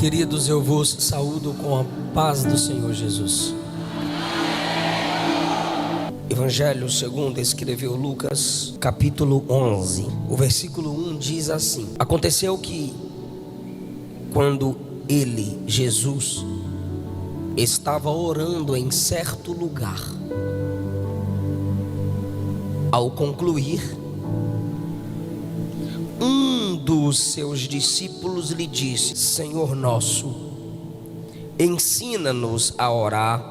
Queridos, eu vos saúdo com a paz do Senhor Jesus. Evangelho segundo escreveu Lucas, capítulo 11. O versículo 1 diz assim: Aconteceu que, quando ele, Jesus, estava orando em certo lugar, ao concluir, um dos seus discípulos lhe disse: Senhor nosso, ensina-nos a orar,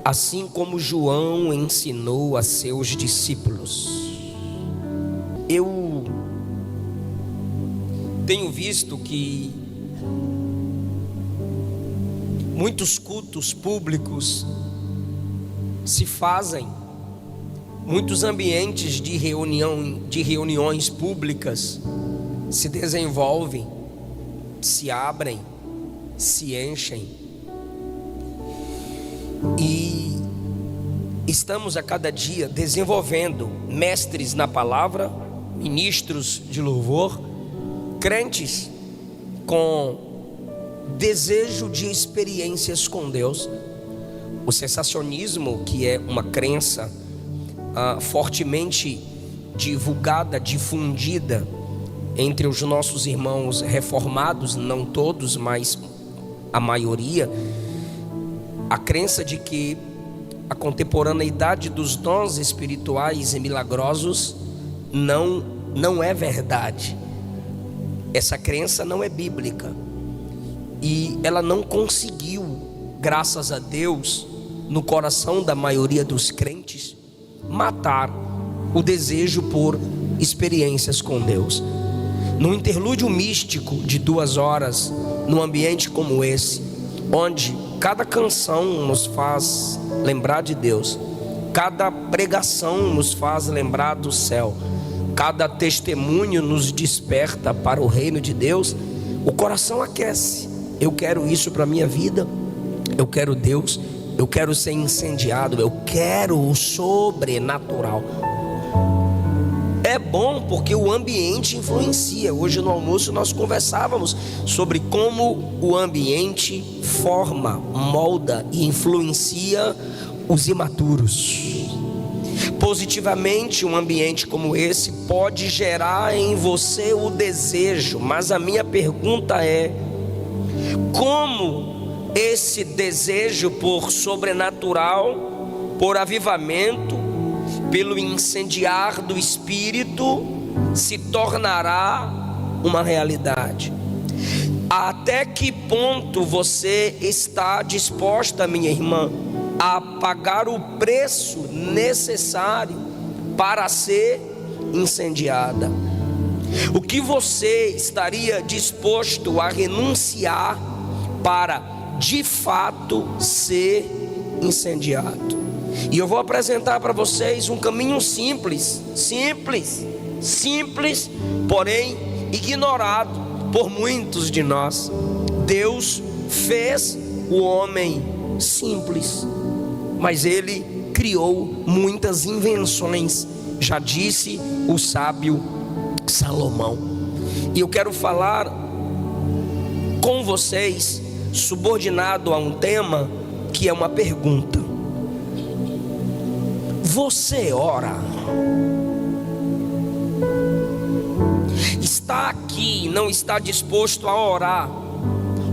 assim como João ensinou a seus discípulos. Eu tenho visto que muitos cultos públicos se fazem, muitos ambientes de reuniões públicas se desenvolvem, se abrem, se enchem, e estamos a cada dia desenvolvendo mestres na palavra, ministros de louvor, crentes com desejo de experiências com Deus. O sensacionismo, que é uma crença fortemente divulgada, difundida entre os nossos irmãos reformados, não todos, mas a maioria, a crença de que a contemporaneidade dos dons espirituais e milagrosos não é verdade. Essa crença não é bíblica e ela não conseguiu, graças a Deus, no coração da maioria dos crentes, matar o desejo por experiências com Deus. Num interlúdio místico de 2 horas, num ambiente como esse, onde cada canção nos faz lembrar de Deus, cada pregação nos faz lembrar do céu, cada testemunho nos desperta para o reino de Deus, o coração aquece. Eu quero isso para a minha vida, eu quero Deus, eu quero ser incendiado, eu quero o sobrenatural. É bom porque o ambiente influencia. Hoje no almoço nós conversávamos sobre como o ambiente forma, molda e influencia os imaturos. Positivamente, um ambiente como esse pode gerar em você o desejo, mas a minha pergunta é: como esse desejo por sobrenatural, por avivamento, pelo incendiar do Espírito, se tornará uma realidade? Até que ponto você está disposta, minha irmã, a pagar o preço necessário para ser incendiada? O que você estaria disposto a renunciar para de fato ser incendiado? E eu vou apresentar para vocês um caminho simples, porém ignorado por muitos de nós. Deus fez o homem simples, mas ele criou muitas invenções, já disse o sábio Salomão. E eu quero falar com vocês subordinado a um tema que é uma pergunta: você ora? Está aqui e não está disposto a orar?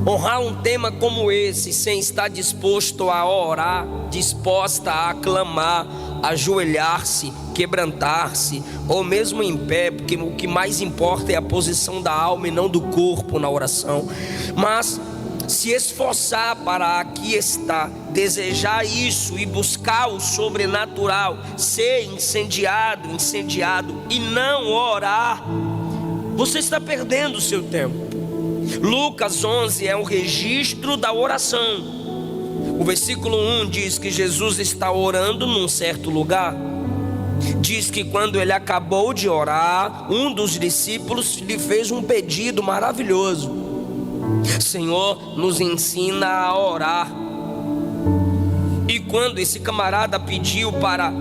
Honrar um tema como esse sem estar disposto a orar, disposta a clamar, ajoelhar-se, quebrantar-se, ou mesmo em pé, porque o que mais importa é a posição da alma e não do corpo na oração. Mas se esforçar para aqui estar, desejar isso e buscar o sobrenatural, ser incendiado e não orar, você está perdendo o seu tempo. Lucas 11 é um registro da oração. O versículo 1 diz que Jesus está orando num certo lugar. Diz que quando ele acabou de orar, um dos discípulos lhe fez um pedido maravilhoso: Senhor, nos ensina a orar. E quando esse camarada pediu para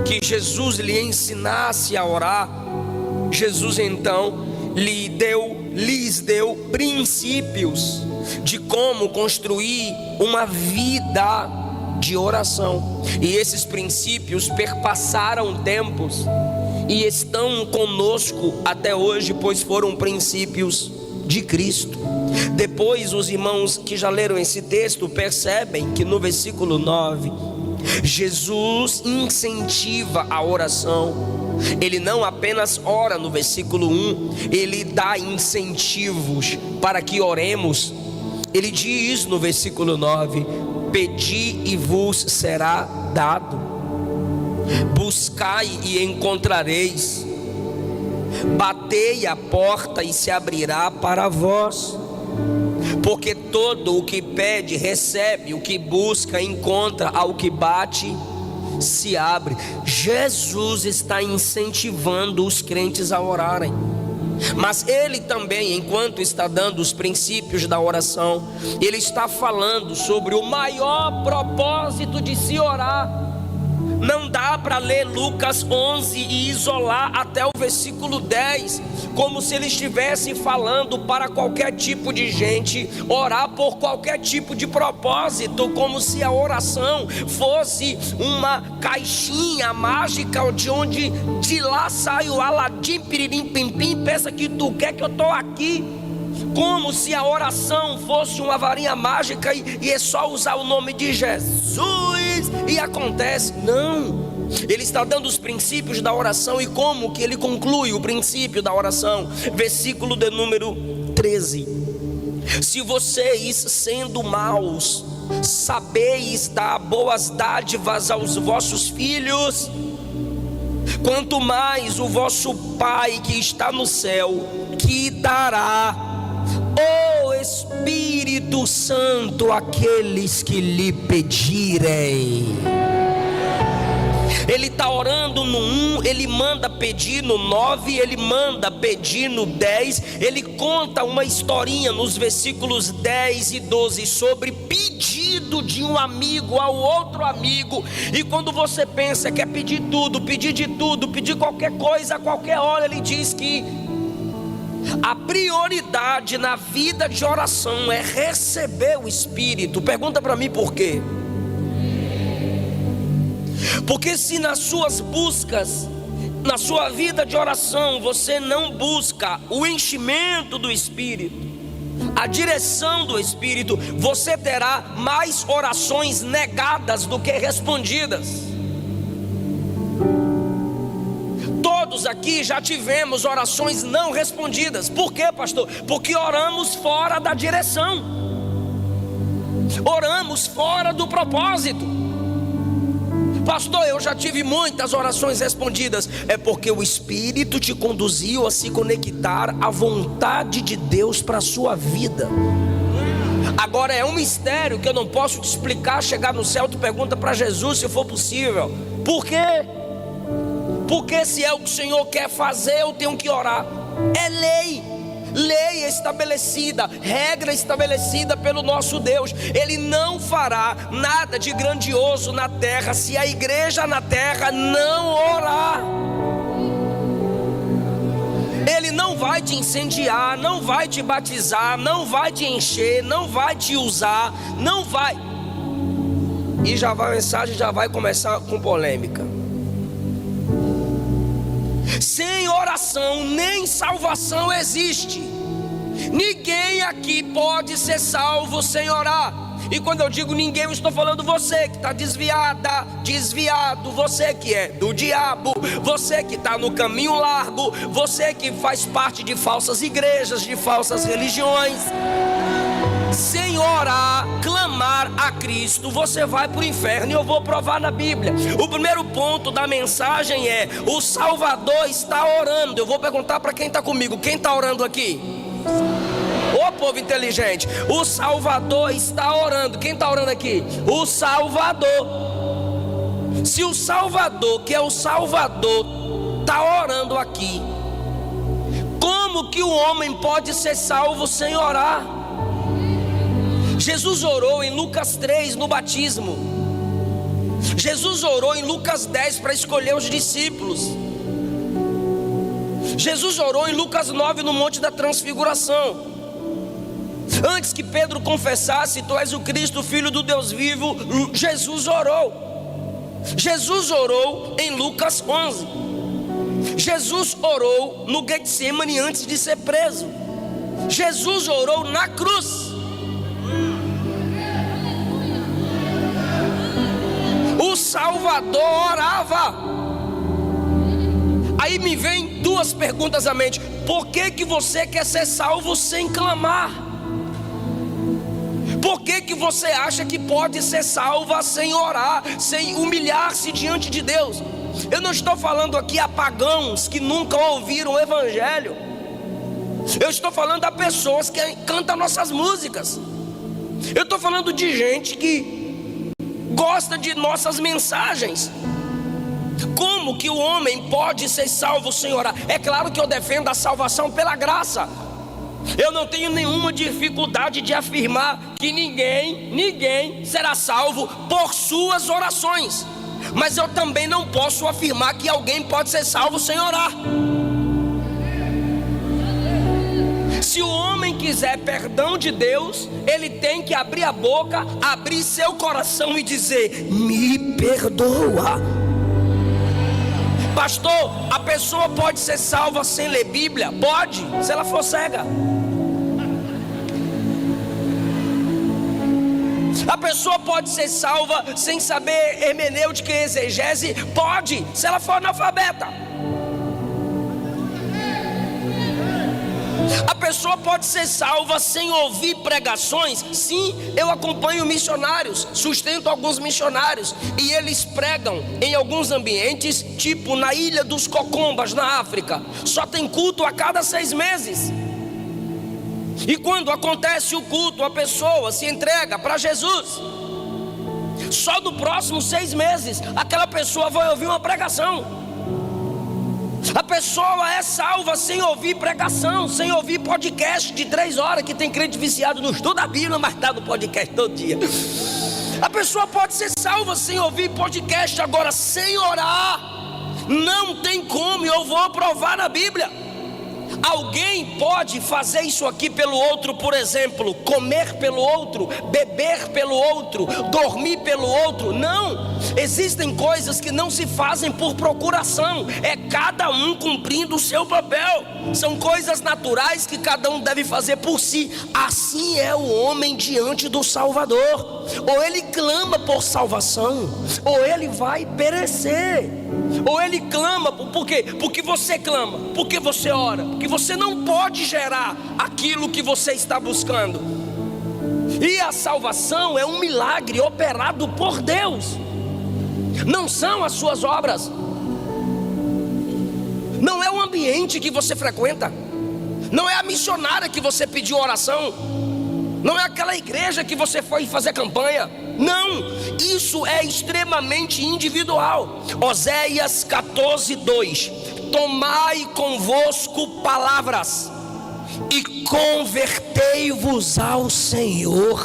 que Jesus lhe ensinasse a orar, Jesus então lhe deu lhes deu princípios de como construir uma vida de oração. E esses princípios perpassaram tempos e estão conosco até hoje, pois foram princípios de Cristo. Depois, os irmãos que já leram esse texto percebem que no versículo 9, Jesus incentiva a oração. Ele não apenas ora no versículo 1, ele dá incentivos para que oremos. Ele diz no versículo 9: pedi e vos será dado, buscai e encontrareis, batei a porta e se abrirá para vós. Porque todo o que pede recebe, o que busca encontra, ao que bate se abre. Jesus está incentivando os crentes a orarem, mas ele também, enquanto está dando os princípios da oração, ele está falando sobre o maior propósito de se orar. Não dá para ler Lucas 11 e isolar até o versículo 10, como se ele estivesse falando para qualquer tipo de gente, orar por qualquer tipo de propósito, como se a oração fosse uma caixinha mágica de onde de lá sai o Aladim, piririm, pim, pim, pensa que tu quer que eu estou aqui. Como se a oração fosse uma varinha mágica e é só usar o nome de Jesus e acontece. Não, ele está dando os princípios da oração. E como que ele conclui o princípio da oração? Versículo de número 13: se vocês, sendo maus, sabeis dar boas dádivas aos vossos filhos, quanto mais o vosso Pai que está no céu que dará o Espírito Santo àqueles que lhe pedirem. Ele está orando no 1, ele manda pedir no 9, ele manda pedir no 10. Ele conta uma historinha nos versículos 10 e 12 sobre pedido de um amigo ao outro amigo. E quando você pensa que é pedir tudo, pedir de tudo, pedir qualquer coisa a qualquer hora, ele diz que a prioridade na vida de oração é receber o Espírito. Pergunta para mim por quê? Porque se nas suas buscas, na sua vida de oração, você não busca o enchimento do Espírito, a direção do Espírito, você terá mais orações negadas do que respondidas. Todos aqui já tivemos orações não respondidas. Por quê, pastor? Porque oramos fora da direção, oramos fora do propósito. Pastor, eu já tive muitas orações respondidas. É porque o Espírito te conduziu a se conectar à vontade de Deus para a sua vida. Agora é um mistério que eu não posso te explicar. Chegar no céu, tu pergunta para Jesus se for possível. Por quê? Porque se é o que o Senhor quer fazer, eu tenho que orar. É lei, lei estabelecida, regra estabelecida pelo nosso Deus. Ele não fará nada de grandioso na terra se a igreja na terra não orar. Ele não vai te incendiar, não vai te batizar, não vai te encher, não vai te usar, não vai. E já vai, a mensagem já vai começar com polêmica. Sem oração nem salvação existe. Ninguém aqui pode ser salvo sem orar. E quando eu digo ninguém, eu estou falando você que está desviada, desviado, você que é do diabo, você que está no caminho largo, você que faz parte de falsas igrejas, de falsas religiões. Sem orar, clamar a Cristo, você vai para o inferno. E eu vou provar na Bíblia. O primeiro ponto da mensagem é: o Salvador está orando. Eu vou perguntar para quem está comigo: quem está orando aqui? Ô povo inteligente, o Salvador está orando. Quem está orando aqui? O Salvador. Se o Salvador, que é o Salvador, está orando aqui, como que o homem pode ser salvo sem orar? Jesus orou em Lucas 3 no batismo. Jesus orou em Lucas 10 para escolher os discípulos. Jesus orou em Lucas 9 no Monte da Transfiguração. Antes que Pedro confessasse: tu és o Cristo, Filho do Deus vivo, Jesus orou. Jesus orou em Lucas 11. Jesus orou no Getsemane antes de ser preso. Jesus orou na cruz. O Salvador orava. Aí me vem duas perguntas à mente. Por que você quer ser salvo sem clamar? Por que você acha que pode ser salva sem orar, sem humilhar-se diante de Deus? Eu não estou falando aqui a pagãos que nunca ouviram o Evangelho. Eu estou falando a pessoas que cantam nossas músicas. Eu estou falando de gente que gosta de nossas mensagens. Como que o homem pode ser salvo sem orar? É claro que eu defendo a salvação pela graça. Eu não tenho nenhuma dificuldade de afirmar que ninguém será salvo por suas orações. Mas eu também não posso afirmar que alguém pode ser salvo sem orar. Se o homem quiser perdão de Deus, ele tem que abrir a boca, abrir seu coração e dizer: me perdoa. Pastor, a pessoa pode ser salva sem ler Bíblia? Pode, se ela for cega. A pessoa pode ser salva sem saber hermenêutica e exegese? Pode, se ela for analfabeta. A pessoa pode ser salva sem ouvir pregações? Sim, eu acompanho missionários, sustento alguns missionários, e eles pregam em alguns ambientes, tipo na Ilha dos Cocombas, na África. Só tem culto a cada 6 meses. E quando acontece o culto, a pessoa se entrega para Jesus. Só no próximo 6 meses, aquela pessoa vai ouvir uma pregação. A pessoa é salva sem ouvir pregação, sem ouvir podcast de 3 horas, que tem crente viciado no estudo da Bíblia, mas está no podcast todo dia. A pessoa pode ser salva sem ouvir podcast, agora sem orar, não tem como, eu vou provar na Bíblia. Alguém pode fazer isso aqui pelo outro, por exemplo, comer pelo outro, beber pelo outro, dormir pelo outro? Não, existem coisas que não se fazem por procuração, é cada um cumprindo o seu papel. São coisas naturais que cada um deve fazer por si. Assim é o homem diante do Salvador: ou ele clama por salvação, ou ele vai perecer. Ou ele clama, por quê? Porque você clama, porque você ora, porque você não pode gerar aquilo que você está buscando. E a salvação é um milagre operado por Deus, não são as suas obras, não é o ambiente que você frequenta, não é a missionária que você pediu oração, não é aquela igreja que você foi fazer campanha. Não, isso é extremamente individual. Oséias 14:2: tomai convosco palavras e convertei-vos ao Senhor.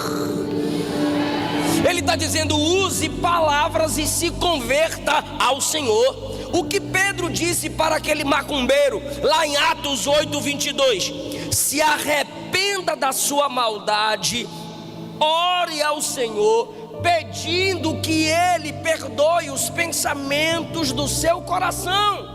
Ele está dizendo: use palavras e se converta ao Senhor. O que Pedro disse para aquele macumbeiro lá em Atos 8:22: se arrependa da sua maldade, ore ao Senhor, pedindo que Ele perdoe os pensamentos do seu coração.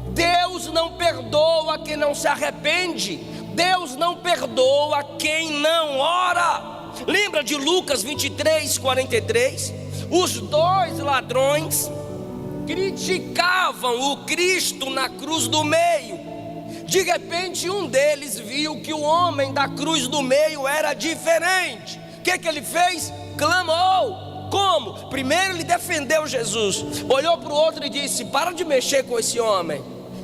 Deus não perdoa quem não se arrepende. Deus não perdoa quem não ora. Lembra de Lucas 23:43? Os 2 ladrões criticavam o Cristo na cruz do meio. De repente um deles viu que o homem da cruz do meio era diferente. O que ele fez? Clamou. Como? Primeiro ele defendeu Jesus, olhou para o outro e disse: para de mexer com esse homem,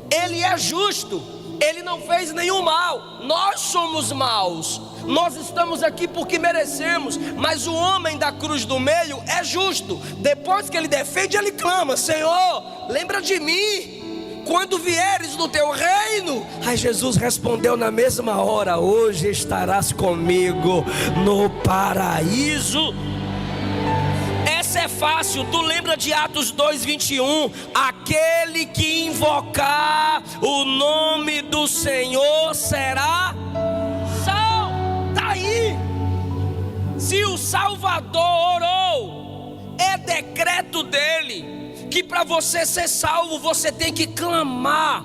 ele é justo, ele não fez nenhum mal, nós somos maus, nós estamos aqui porque merecemos, mas o homem da cruz do meio é justo. Depois que ele defende, ele clama: Senhor, lembra de mim quando vieres no teu reino. Aí Jesus respondeu na mesma hora: hoje estarás comigo no paraíso. É Essa é fácil, tu lembra de Atos 2:21? Aquele que invocar o nome do Senhor será salvo. Está aí. Se o Salvador orou, é decreto dele que para você ser salvo você tem que clamar.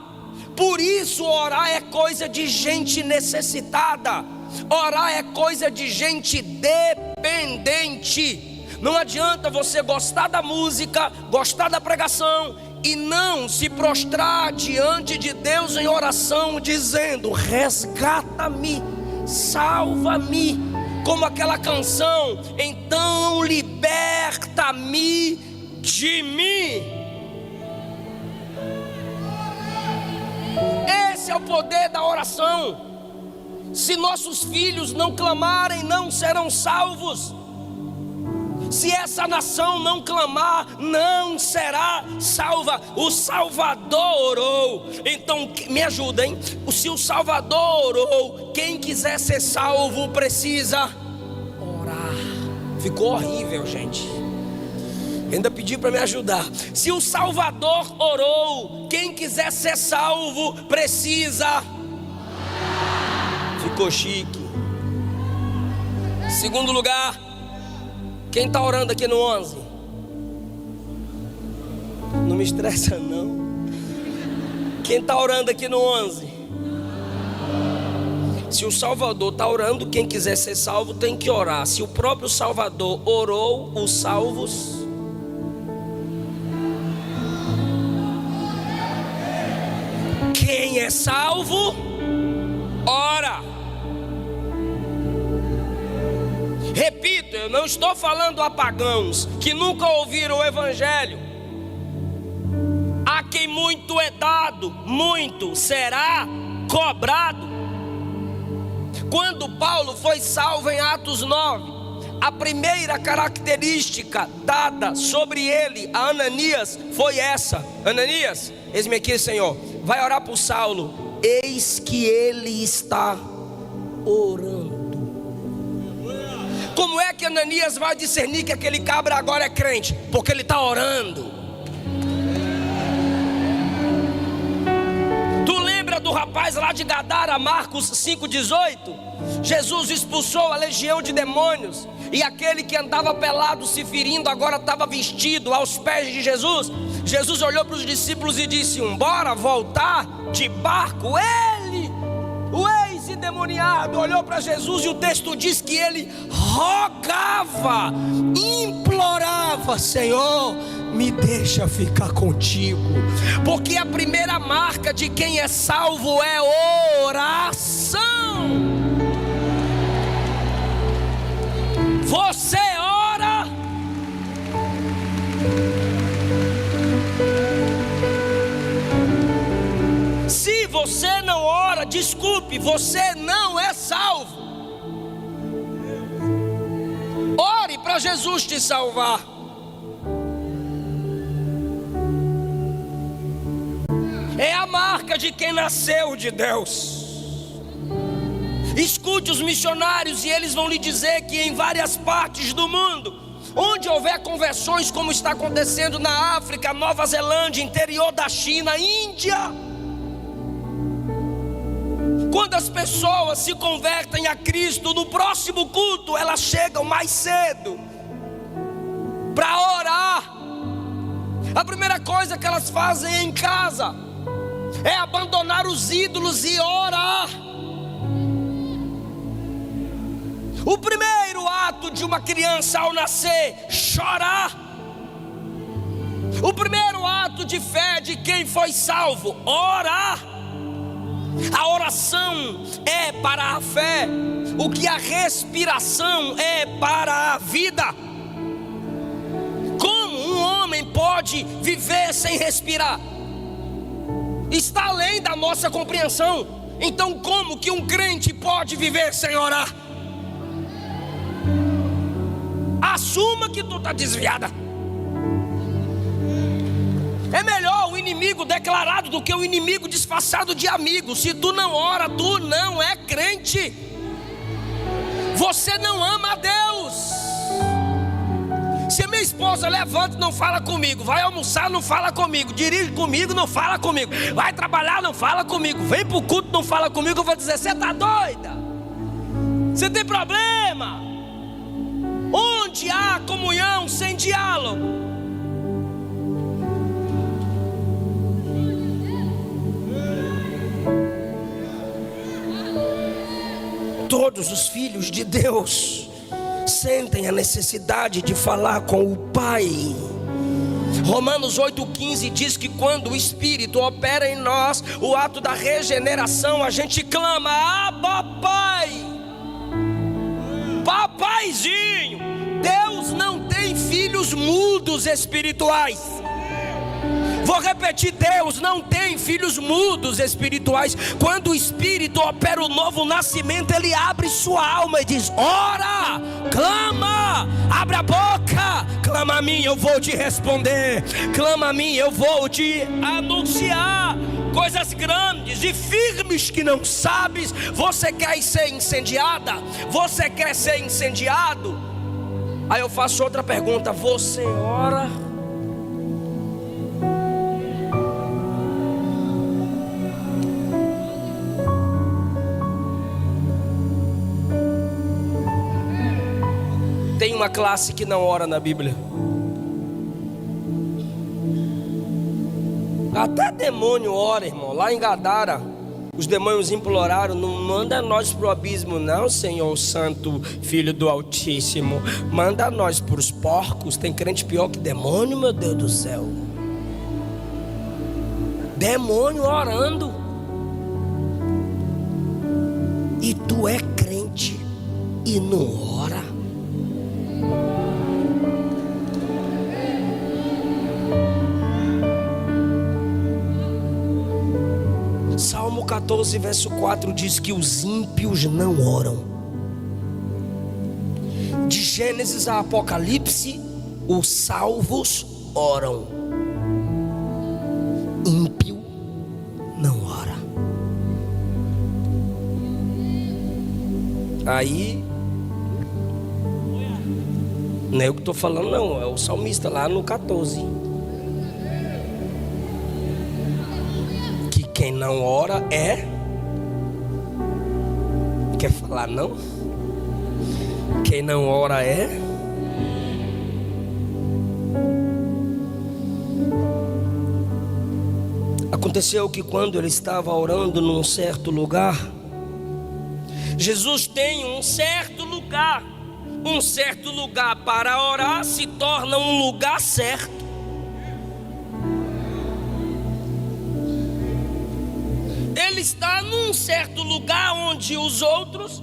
Por isso orar é coisa de gente necessitada. Orar é coisa de gente dependente. Não adianta você gostar da música, gostar da pregação e não se prostrar diante de Deus em oração, dizendo: resgata-me, salva-me. Como aquela canção: então liberta-me de mim. Esse é o poder da oração. Se nossos filhos não clamarem, não serão salvos. Se essa nação não clamar, não será salva. O Salvador orou. Então me ajuda, hein? Se o Salvador orou, quem quiser ser salvo precisa orar. Ficou horrível, gente. Ainda pedi para me ajudar. Se o Salvador orou, quem quiser ser salvo precisa. Ficou chique. Segundo lugar, quem está orando aqui no 11? Não me estressa não. Quem está orando aqui no 11? Se o Salvador está orando, quem quiser ser salvo tem que orar. Se o próprio Salvador orou, os salvos. Quem é salvo, ora. Repito, eu não estou falando a pagãos que nunca ouviram o Evangelho. A quem muito é dado, muito será cobrado. Quando Paulo foi salvo em Atos 9, a primeira característica dada sobre ele a Ananias foi essa: Ananias, eis-me aqui, Senhor. Vai orar por Saulo. Eis que ele está orando. Como é que Ananias vai discernir que aquele cabra agora é crente? Porque ele está orando. Tu lembra do rapaz lá de Gadara, Marcos 5,18? Jesus expulsou a legião de demônios, e aquele que andava pelado se ferindo agora estava vestido aos pés de Jesus. Jesus olhou para os discípulos e disse: bora voltar de barco. Ele, o ex-endemoniado, olhou para Jesus e o texto diz que ele rogava, implorava: Senhor, me deixa ficar contigo. Porque a primeira marca de quem é salvo é oração. Você ora. Se você não ora, desculpe, você não é salvo. Ore para Jesus te salvar. É a marca de quem nasceu de Deus. Escute os missionários e eles vão lhe dizer que em várias partes do mundo, onde houver conversões, como está acontecendo na África, Nova Zelândia, interior da China, Índia, quando as pessoas se convertem a Cristo, no próximo culto elas chegam mais cedo para orar. A primeira coisa que elas fazem em casa é abandonar os ídolos e orar. O primeiro ato de uma criança ao nascer, chorar. O primeiro ato de fé de quem foi salvo, orar. A oração é para a fé o que a respiração é para a vida. Como um homem pode viver sem respirar? Está além da nossa compreensão. Então como que um crente pode viver sem orar? Assuma que tu está desviada. É melhor o inimigo declarado do que o inimigo disfarçado de amigo. Se tu não ora, tu não é crente. Você não ama a Deus. Se a minha esposa levanta, não fala comigo. Vai almoçar, não fala comigo. Dirige comigo, não fala comigo. Vai trabalhar, não fala comigo. Vem para o culto, não fala comigo. Eu vou dizer: você está doida? Você tem problema? Onde há comunhão sem diálogo? Todos os filhos de Deus sentem a necessidade de falar com o Pai. Romanos 8,15 diz que quando o Espírito opera em nós o ato da regeneração, a gente clama: Abba, Pai, papaizinho. Deus não tem filhos mudos espirituais. Vou repetir: Deus não tem filhos mudos espirituais. Quando o Espírito opera o novo nascimento, Ele abre sua alma e diz: ora, clama, abre a boca, clama a mim, eu vou te responder. Clama a mim, eu vou te anunciar coisas grandes e firmes que não sabes. Você quer ser incendiada? Você quer ser incendiado? Aí eu faço outra pergunta: você ora? Tem uma classe que não ora na Bíblia. Até demônio ora, irmão. Lá em Gadara, os demônios imploraram: não manda nós para o abismo não, Senhor Santo, Filho do Altíssimo. Manda nós para os porcos. Tem crente pior que demônio, meu Deus do céu. Demônio orando. E tu é crente e não ora? Salmo 14, verso 4 diz que os ímpios não oram. De Gênesis a Apocalipse, os salvos oram. Ímpio não ora. Aí, não é eu que estou falando não, é o salmista lá no 14. Quem não ora é... Quer falar não? Quem não ora é... Aconteceu que quando ele estava orando num certo lugar, Jesus tem um certo lugar. Um certo lugar para orar se torna um lugar certo. Ele está num certo lugar onde os outros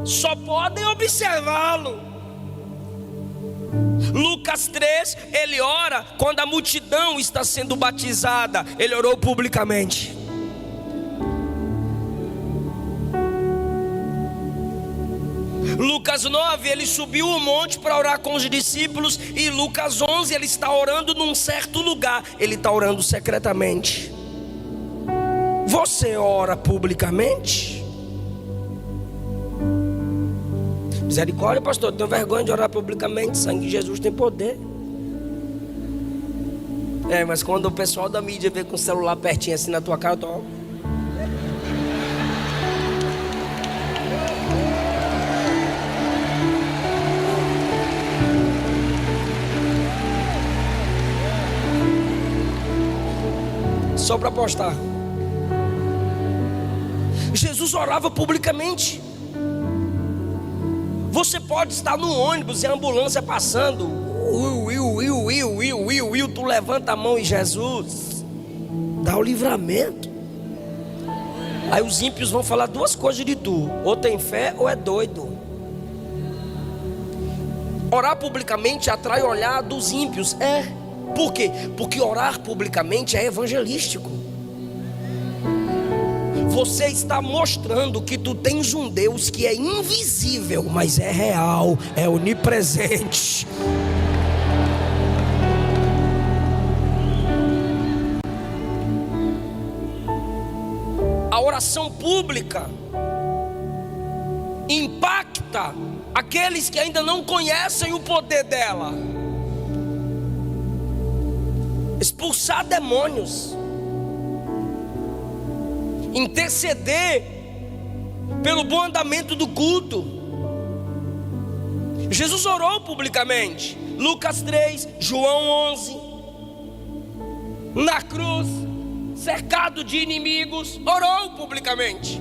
só podem observá-lo. Lucas 3, ele ora quando a multidão está sendo batizada. Ele orou publicamente. Lucas 9, ele subiu o monte para orar com os discípulos. E Lucas 11, ele está orando num certo lugar. Ele está orando secretamente. Você ora publicamente? Misericórdia, pastor, eu tenho vergonha de orar publicamente. Sangue de Jesus tem poder. Mas quando o pessoal da mídia vê com o celular pertinho assim na tua cara, eu tô... só para postar. Jesus orava publicamente. Você pode estar no ônibus e a ambulância passando. Tu levanta a mão e Jesus dá o livramento. Aí os ímpios vão falar duas coisas de tu: ou tem fé ou é doido. Orar publicamente atrai o olhar dos ímpios. Por quê? Porque orar publicamente é evangelístico. Você está mostrando que tu tens um Deus que é invisível, mas é real, é onipresente. A oração pública impacta aqueles que ainda não conhecem o poder dela. expulsar demônios, interceder pelo bom andamento do culto. Jesus orou publicamente. Lucas 3, João 11. Na cruz, cercado de inimigos, orou publicamente.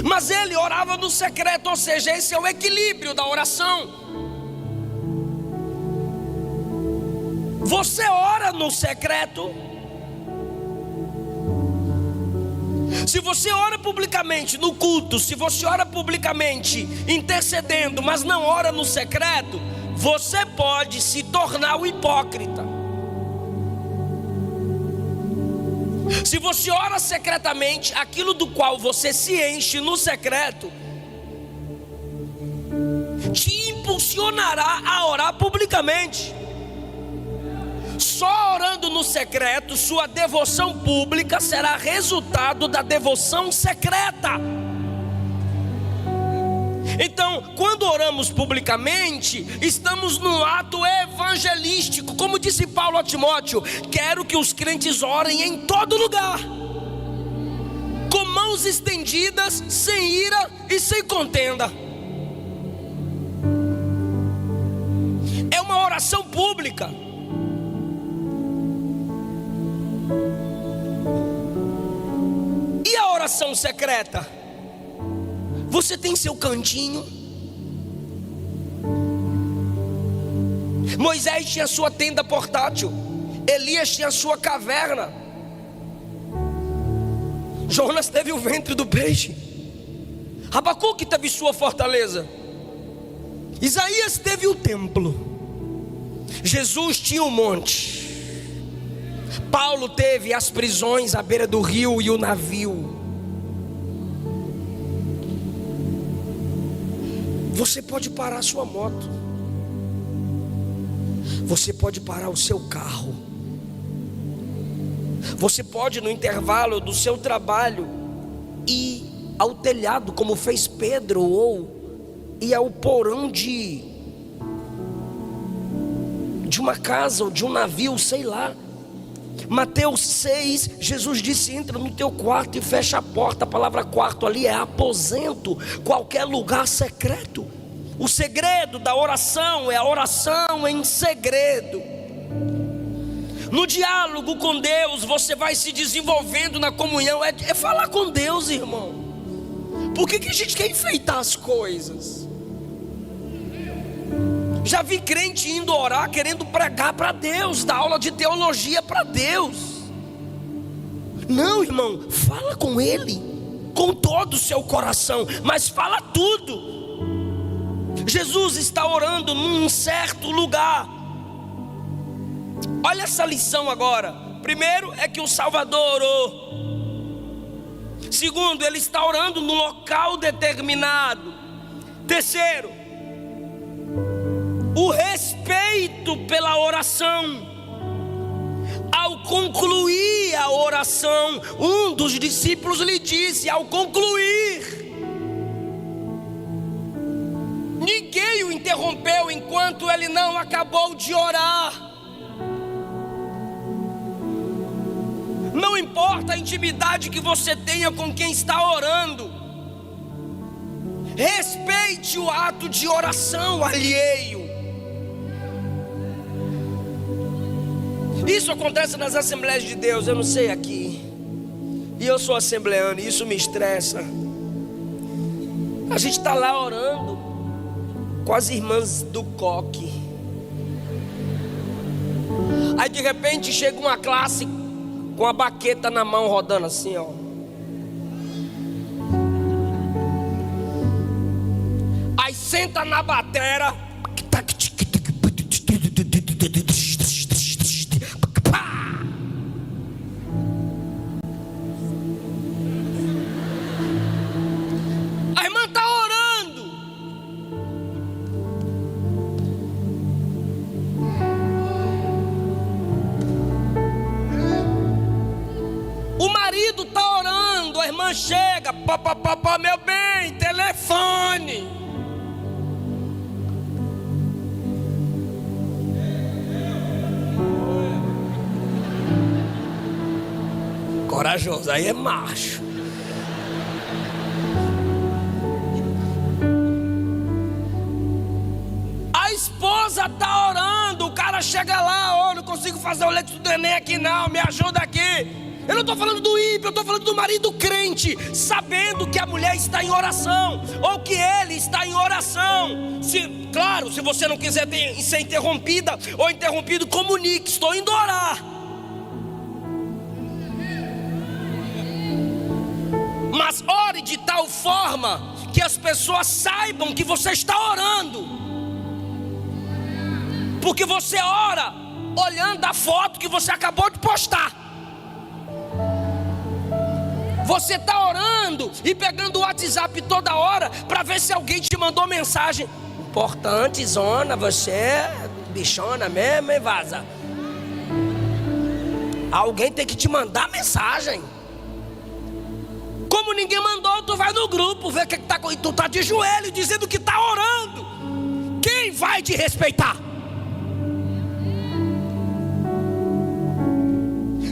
Mas ele orava no secreto, ou seja, esse é o equilíbrio da oração. Você ora no secreto. Se você ora publicamente no culto, se você ora publicamente intercedendo, mas não ora no secreto, você pode se tornar o hipócrita. Se você ora secretamente, aquilo do qual você se enche no secreto te impulsionará a orar publicamente. Só orando no secreto, sua devoção pública será resultado da devoção secreta. Então, quando oramos publicamente, estamos num ato evangelístico. Como disse Paulo a Timóteo: quero que os crentes orem em todo lugar, com mãos estendidas, sem ira e sem contenda. É uma oração pública. E a oração secreta? Você tem seu cantinho. Moisés tinha sua tenda portátil. Elias tinha sua caverna. Jonas teve o ventre do peixe. Abacuque teve sua fortaleza. Isaías teve o templo. Jesus tinha o monte. Paulo teve as prisões à beira do rio e o navio. Você pode parar a sua moto. Você pode parar o seu carro. Você pode, no intervalo do seu trabalho, ir ao telhado, como fez Pedro, ou ir ao porão de uma casa ou de um navio, sei lá. Mateus 6, Jesus disse: entra no teu quarto e fecha a porta. A palavra quarto ali é aposento, qualquer lugar secreto. O segredo da oração é a oração em segredo. No diálogo com Deus, você vai se desenvolvendo na comunhão. É falar com Deus, irmão. Por que a gente quer enfeitar as coisas? Já vi crente indo orar, querendo pregar para Deus, dar aula de teologia para Deus. Não, irmão, fala com Ele, com todo o seu coração, mas fala tudo. Jesus está orando num certo lugar. Olha essa lição agora. Primeiro é que o Salvador orou. Segundo, ele está orando num local determinado. Terceiro, o respeito pela oração. Ao concluir a oração, um dos discípulos lhe disse: ao concluir, ninguém o interrompeu enquanto ele não acabou de orar. Não importa a intimidade que você tenha com quem está orando, respeite o ato de oração alheio. Isso acontece nas Assembleias de Deus, eu não sei aqui. E eu sou assembleano e isso me estressa. A gente está lá orando com as irmãs do coque. Aí de repente chega uma classe com a baqueta na mão rodando assim, ó. Aí senta na batera. A irmã está orando. O marido está orando, a irmã chega, papapá, meu bem, telefone. corajoso, aí é macho. A esposa tá orando, o cara chega lá, não consigo fazer o leite do neném aqui não, me ajuda aqui. Eu não estou falando do ímpio, eu estou falando do marido crente, sabendo que a mulher está em oração, ou que ele está em oração. Claro, se você não quiser ser interrompida ou interrompido, comunique, estou indo orar. Mas ore de tal forma que as pessoas saibam que você está orando. Porque você ora olhando a foto que você acabou de postar. Você está orando e pegando o WhatsApp toda hora para ver se alguém te mandou mensagem. Importante, zona, você é bichona mesmo, hein, vaza? Alguém tem que te mandar mensagem. Como ninguém mandou, tu vai no grupo ver o que está. Tu está de joelho dizendo que está orando. Quem vai te respeitar?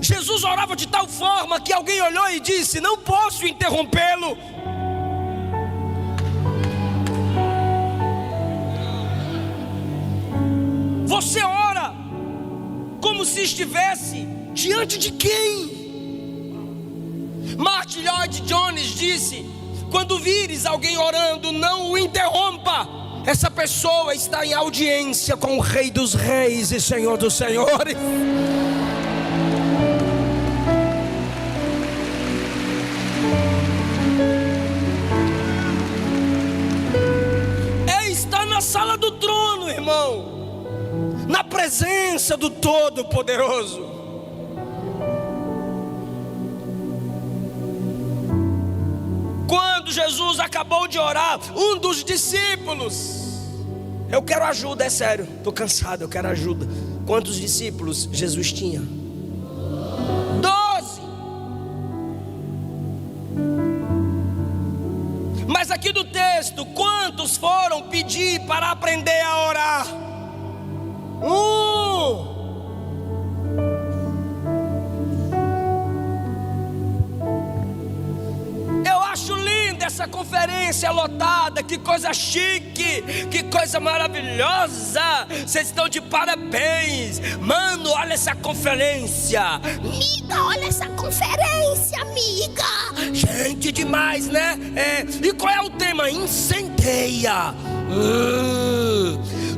Jesus orava de tal forma que alguém olhou e disse: não posso interrompê-lo. Você ora como se estivesse diante de quem? Martin Lloyd Jones disse: quando vires alguém orando, não o interrompa. Essa pessoa está em audiência com o Rei dos Reis e Senhor dos Senhores. Na sala do trono, irmão, na presença do Todo-Poderoso. Quando Jesus acabou de orar, um dos discípulos, eu quero ajuda, é sério, estou cansado, eu quero ajuda. Quantos discípulos Jesus tinha? 12. Mas aqui do texto, quantos foram pedir para aprender a orar? Eu acho linda essa conferência lotada, que coisa chique, que coisa maravilhosa. Vocês estão de parabéns. Mano, olha essa conferência. Amiga, olha essa conferência, amiga. Gente demais, né? E qual é o tema? Incendeia.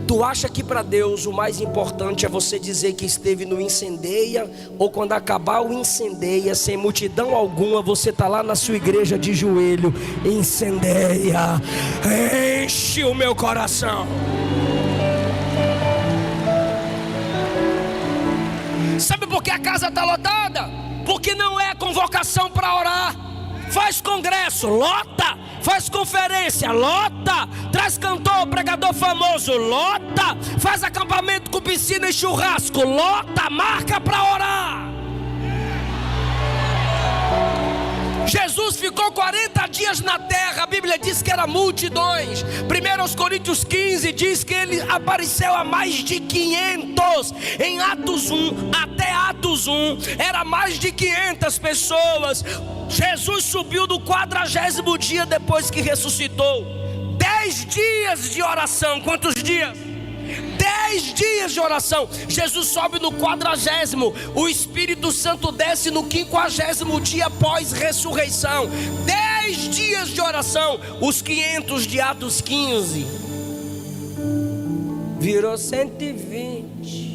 Tu acha que para Deus o mais importante é você dizer que esteve no incendeia? Ou quando acabar o incendeia, sem multidão alguma, você está lá na sua igreja de joelho? Incendeia, enche o meu coração. Sabe por que a casa está lotada? Porque não é convocação para orar. Faz congresso, lota. Faz conferência, lota. Traz cantor, pregador famoso, lota. Faz acampamento com piscina e churrasco, lota. Marca para orar. Jesus ficou 40 dias na terra. A Bíblia diz que era multidões. 1 Coríntios 15 diz que ele apareceu a mais de 500. Em Atos 1 até Atos 1 era mais de 500 pessoas. Jesus subiu no 40º dia depois que ressuscitou. 10 dias de oração. Quantos dias? 10 dias de oração. Jesus sobe no 40º. O Espírito Santo desce no 50º dia após ressurreição. 10 dias de oração. Os 500 de Atos 15 virou 120.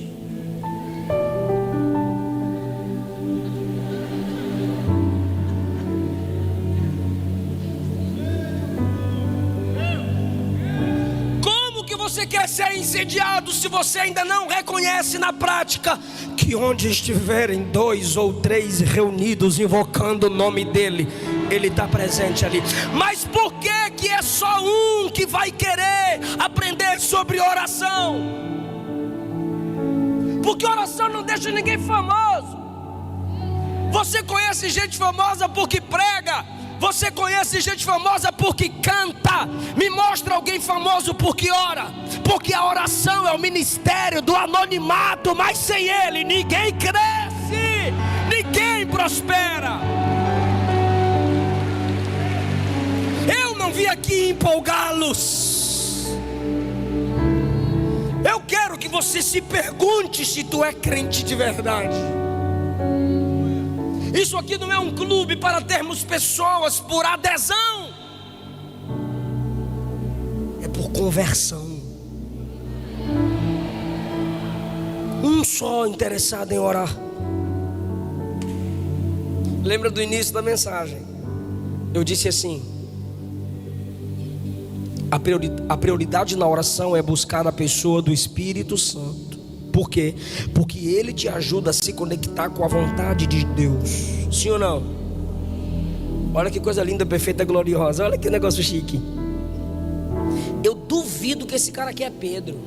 Você quer ser incendiado se você ainda não reconhece na prática que onde estiverem 2 ou 3 reunidos invocando o nome dele, ele está presente ali. Mas por que é só um que vai querer aprender sobre oração? Porque oração não deixa ninguém famoso. Você conhece gente famosa porque prega. Você conhece gente famosa porque canta. Me mostra alguém famoso porque ora. Porque a oração é o ministério do anonimato, mas sem ele ninguém cresce. cresce, ninguém prospera. Eu não vim aqui empolgá-los. Eu quero que você se pergunte se tu é crente de verdade. Isso aqui não é um clube para termos pessoas por adesão, é por conversão. Um só interessado em orar. Lembra do início da mensagem? Eu disse assim: a prioridade na oração é buscar a pessoa do Espírito Santo. Por quê? Porque ele te ajuda a se conectar com a vontade de Deus. Sim ou não? Olha que coisa linda, perfeita, gloriosa. Olha que negócio chique. Eu duvido que esse cara aqui é Pedro.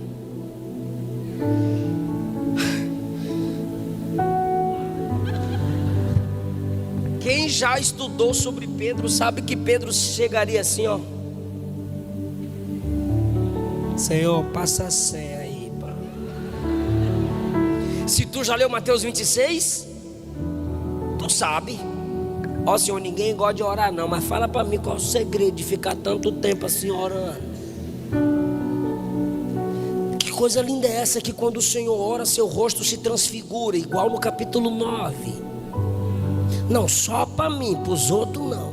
Quem já estudou sobre Pedro sabe que Pedro chegaria assim, ó: Senhor, passa a senha aí, pá. Se tu já leu Mateus 26, tu sabe. Ó Senhor, ninguém gosta de orar não, mas fala para mim qual é o segredo de ficar tanto tempo assim orando. Que coisa linda é essa, que quando o Senhor ora, seu rosto se transfigura, igual no capítulo 9. Não só para mim, para os outros não.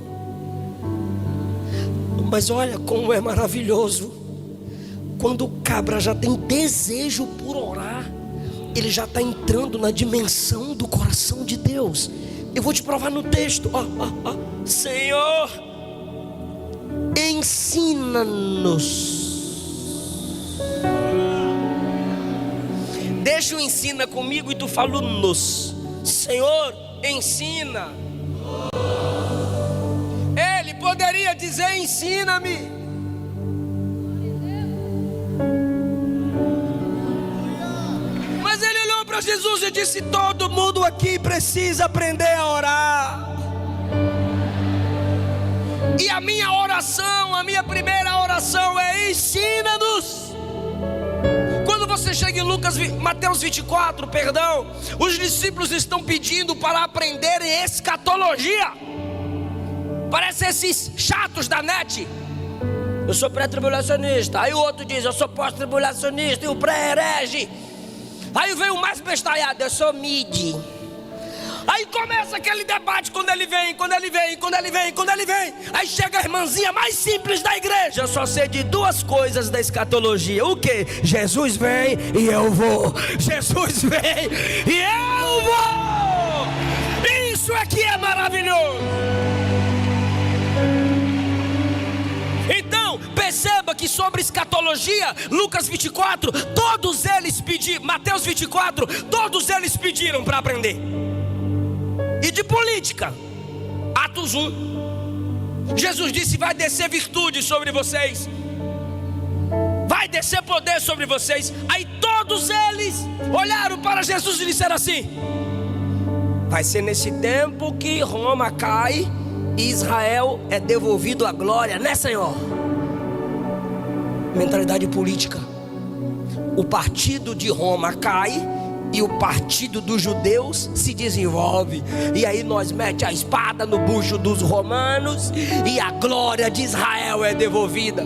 Mas olha como é maravilhoso. Quando o cabra já tem desejo por orar, ele já está entrando na dimensão do coração de Deus. Eu vou te provar no texto. Senhor, ensina-nos. Deixa o ensina comigo e tu fala nos. Senhor, ensina. Ele poderia dizer: ensina-me. Mas ele olhou para Jesus e disse: todo mundo aqui precisa aprender a orar. E a minha oração, a minha primeira oração é: ensina-nos. Quando você chega em Mateus 24, os discípulos estão pedindo para aprenderem escatologia. Parece esses chatos da net. Eu sou pré-tribulacionista. Aí o outro diz: eu sou pós-tribulacionista. E o pré-herege. Aí vem o mais bestalhado: eu sou mid. Aí começa aquele debate quando ele vem. Aí chega a irmãzinha mais simples da igreja: eu só sei de duas coisas da escatologia. O que? Jesus vem e eu vou. Jesus vem e eu vou. Isso aqui é maravilhoso. Então, perceba que sobre escatologia, Lucas 24, todos eles pediram, Mateus 24, todos eles pediram para aprender. E de política, Atos 1, Jesus disse: vai descer virtude sobre vocês, vai descer poder sobre vocês. Aí todos eles olharam para Jesus e disseram assim: vai ser nesse tempo que Roma cai e Israel é devolvido à glória, né, Senhor? Mentalidade política. O partido de Roma cai e o partido dos judeus se desenvolve. E aí nós mete a espada no bucho dos romanos e a glória de Israel é devolvida.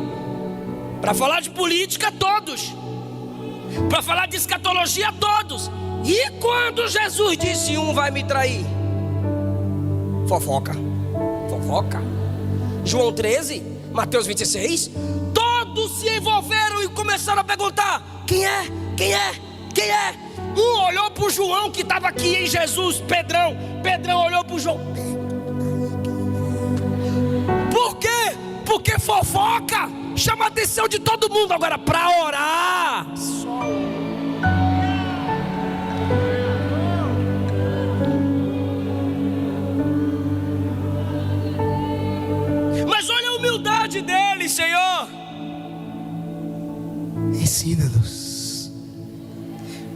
Para falar de política, todos. Para falar de escatologia, todos. E quando Jesus disse: um vai me trair? Fofoca. João 13, Mateus 26, todos se envolveram e começaram a perguntar: quem é? Um olhou para o João que estava aqui em Jesus, Pedrão olhou para o João. Por quê? Porque fofoca chama a atenção de todo mundo. Agora, para orar, mas olha a humildade dele, Senhor. Ensina-nos.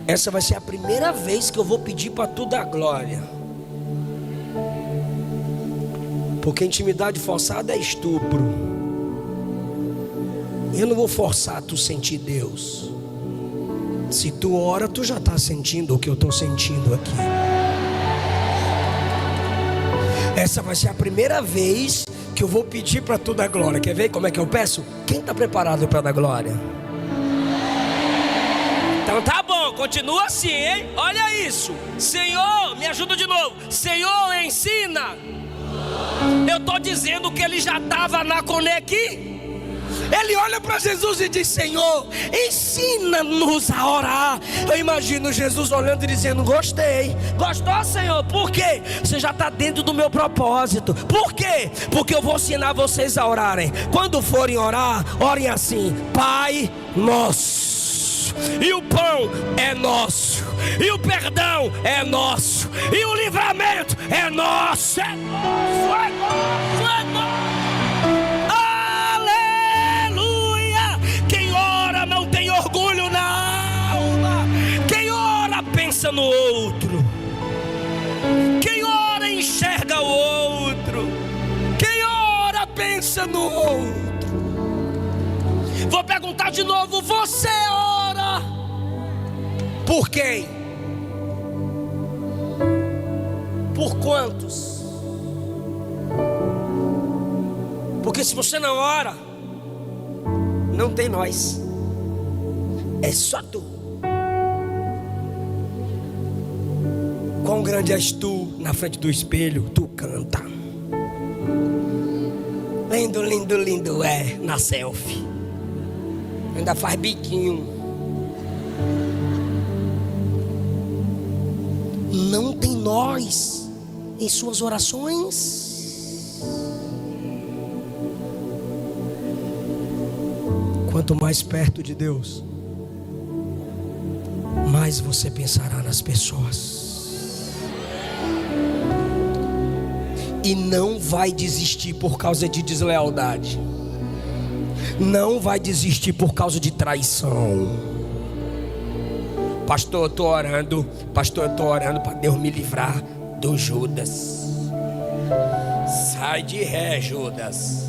Essa vai ser a primeira vez que eu vou pedir para tu dar glória. Porque intimidade forçada é estupro. Eu não vou forçar tu sentir Deus. Se tu ora, tu já está sentindo o que eu estou sentindo aqui. Essa vai ser a primeira vez que eu vou pedir para tu dar glória. Quer ver como é que eu peço? Quem está preparado para dar glória? Então tá bom, continua assim, hein? Olha isso. Senhor, me ajuda de novo. Senhor, ensina. Eu estou dizendo que ele já estava na Conec. Ele olha para Jesus e diz: Senhor, ensina-nos a orar. Eu imagino Jesus olhando e dizendo: gostei. Gostou, Senhor? Por quê? Você já está dentro do meu propósito. Por quê? Porque eu vou ensinar vocês a orarem. Quando forem orar, orem assim: Pai nosso. E o pão é nosso, e o perdão é nosso, e o livramento é nosso. É nosso, é nosso, é nosso. Orgulho na alma. Quem ora pensa no outro. Quem ora enxerga o outro. Quem ora pensa no outro. Vou perguntar de novo: você ora por quem? Por quantos? Porque se você não ora, não tem nós. É só tu. Quão grande és tu na frente do espelho, tu canta. Lindo, lindo, lindo é na selfie. Ainda faz biquinho. Não tem nós em suas orações. Quanto mais perto de Deus, mais você pensará nas pessoas. E não vai desistir por causa de deslealdade. Não vai desistir por causa de traição. Pastor, eu estou orando. Pastor, eu estou orando para Deus me livrar do Judas. Sai de ré, Judas.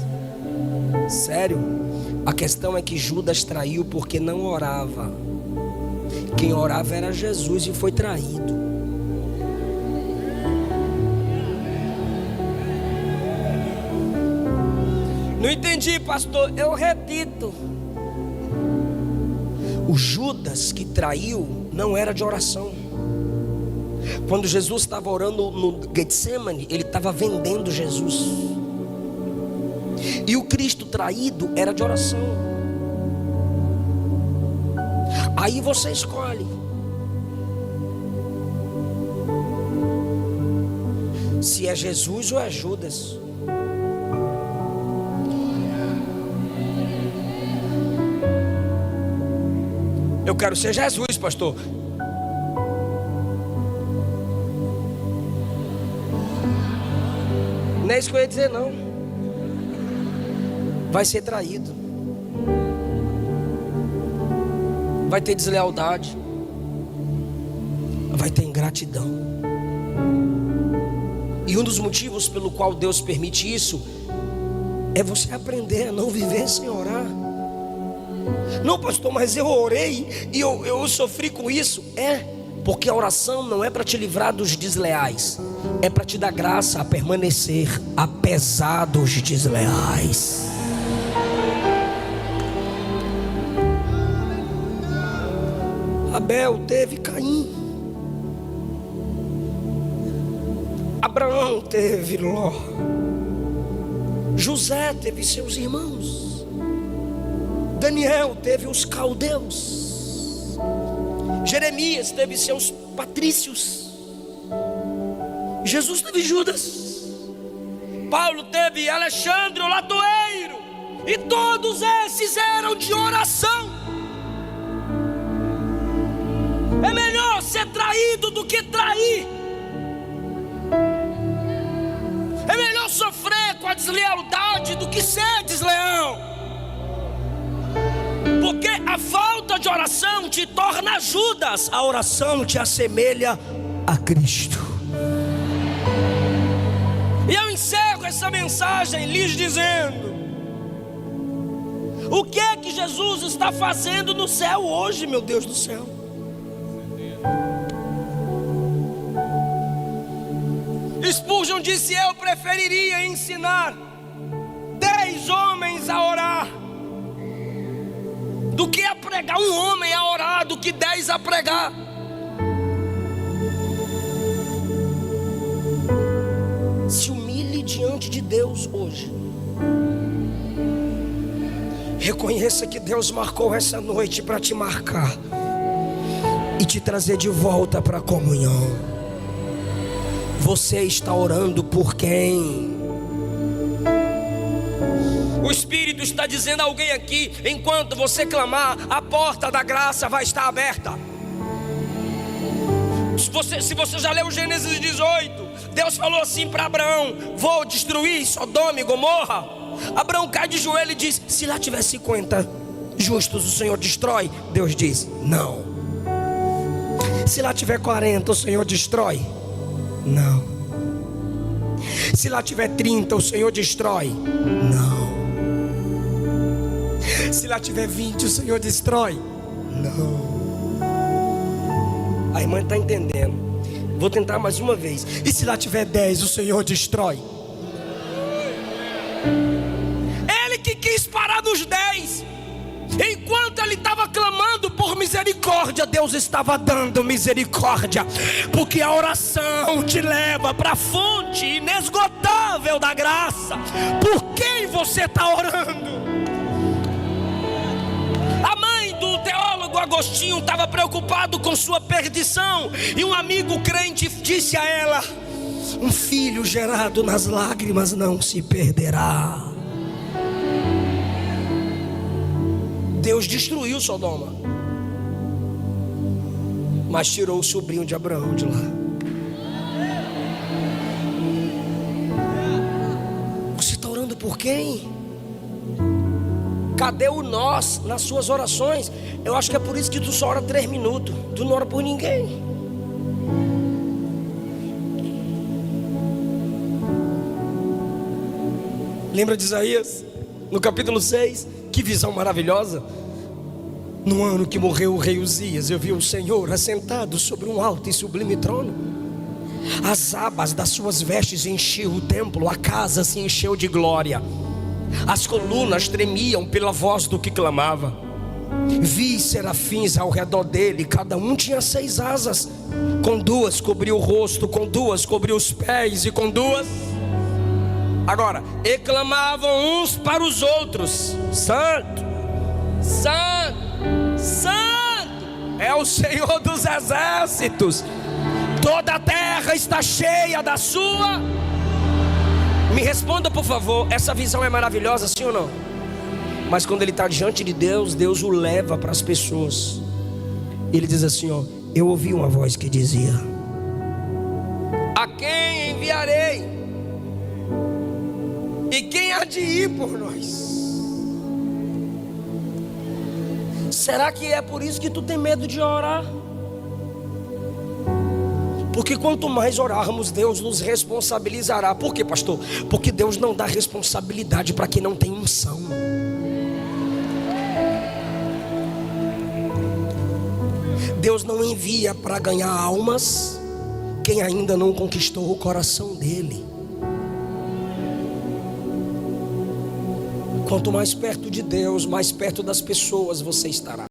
Sério? A questão é que Judas traiu porque não orava. Quem orava era Jesus e foi traído. Não entendi, pastor. Eu repito. O Judas que traiu não era de oração. Quando Jesus estava orando no Getsemane, ele estava vendendo Jesus. E o Cristo traído era de oração. Aí você escolhe. Se é Jesus ou é Judas. Eu quero ser Jesus, pastor. Não é isso que eu ia dizer, não. Vai ser traído. Vai ter deslealdade. Vai ter ingratidão. E um dos motivos pelo qual Deus permite isso é você aprender a não viver sem orar. Não, pastor, mas eu orei e eu sofri com isso. Porque a oração não é para te livrar dos desleais, é para te dar graça a permanecer apesar dos desleais. Abel teve Caim, Abraão teve Ló, José teve seus irmãos, Daniel teve os caldeus, Jeremias teve seus patrícios, Jesus teve Judas, Paulo teve Alexandre o latoeiro, e todos esses eram de oração. É melhor ser traído do que trair. É melhor sofrer com a deslealdade do que ser desleal. Porque a falta de oração te torna Judas. A oração te assemelha a Cristo. E eu encerro essa mensagem lhes dizendo: o que é que Jesus está fazendo no céu hoje, meu Deus do céu? Spurgeon disse: eu preferiria ensinar 10 homens a orar do que a pregar um homem a orar, do que 10 a pregar. Se humilhe diante de Deus hoje. Reconheça que Deus marcou essa noite para te marcar e te trazer de volta para a comunhão. Você está orando por quem? O Espírito está dizendo a alguém aqui: enquanto você clamar, a porta da graça vai estar aberta. Se você já leu Gênesis 18, Deus falou assim para Abraão: vou destruir Sodoma e Gomorra. Abraão cai de joelho e diz: se lá tiver 50 justos, o Senhor destrói? Deus diz: não. Se lá tiver 40, o Senhor destrói? Não. Se lá tiver 30, o Senhor destrói? Não. Se lá tiver 20, o Senhor destrói? Não. A irmã está entendendo. Vou tentar mais uma vez. E se lá tiver 10, o Senhor destrói? Ele que quis parar nos 10. Enquanto ele estava clamando por misericórdia, Deus estava dando misericórdia. Porque a oração te leva para a fonte inesgotável da graça. Por quem você está orando? A mãe do teólogo Agostinho estava preocupado com sua perdição, e um amigo crente disse a ela: um filho gerado nas lágrimas não se perderá. Deus destruiu Sodoma, mas tirou o sobrinho de Abraão de lá. Você está orando por quem? Cadê o nós nas suas orações? Eu acho que é por isso que tu só ora 3 minutos. Tu não ora por ninguém. Lembra de Isaías? No capítulo 6. Que visão maravilhosa. No ano que morreu o rei Uzias, eu vi o Senhor assentado sobre um alto e sublime trono. As abas das suas vestes enchiam o templo. A casa se encheu de glória. As colunas tremiam pela voz do que clamava. Vi serafins ao redor dele, cada um tinha 6 asas. Com 2 cobriu o rosto, com 2 cobriu os pés, e com 2... Agora, e clamavam uns para os outros: Santo, Santo, Santo é o Senhor dos exércitos. Toda a terra está cheia da sua... Me responda por favor, essa visão é maravilhosa, sim ou não? Mas quando ele está diante de Deus, Deus o leva para as pessoas. Ele diz assim, ó: eu ouvi uma voz que dizia: a quem enviarei? E quem há de ir por nós? Será que é por isso que tu tem medo de orar? Porque quanto mais orarmos, Deus nos responsabilizará. Por quê, pastor? Porque Deus não dá responsabilidade para quem não tem unção. Deus não envia para ganhar almas quem ainda não conquistou o coração dele. Quanto mais perto de Deus, mais perto das pessoas você estará.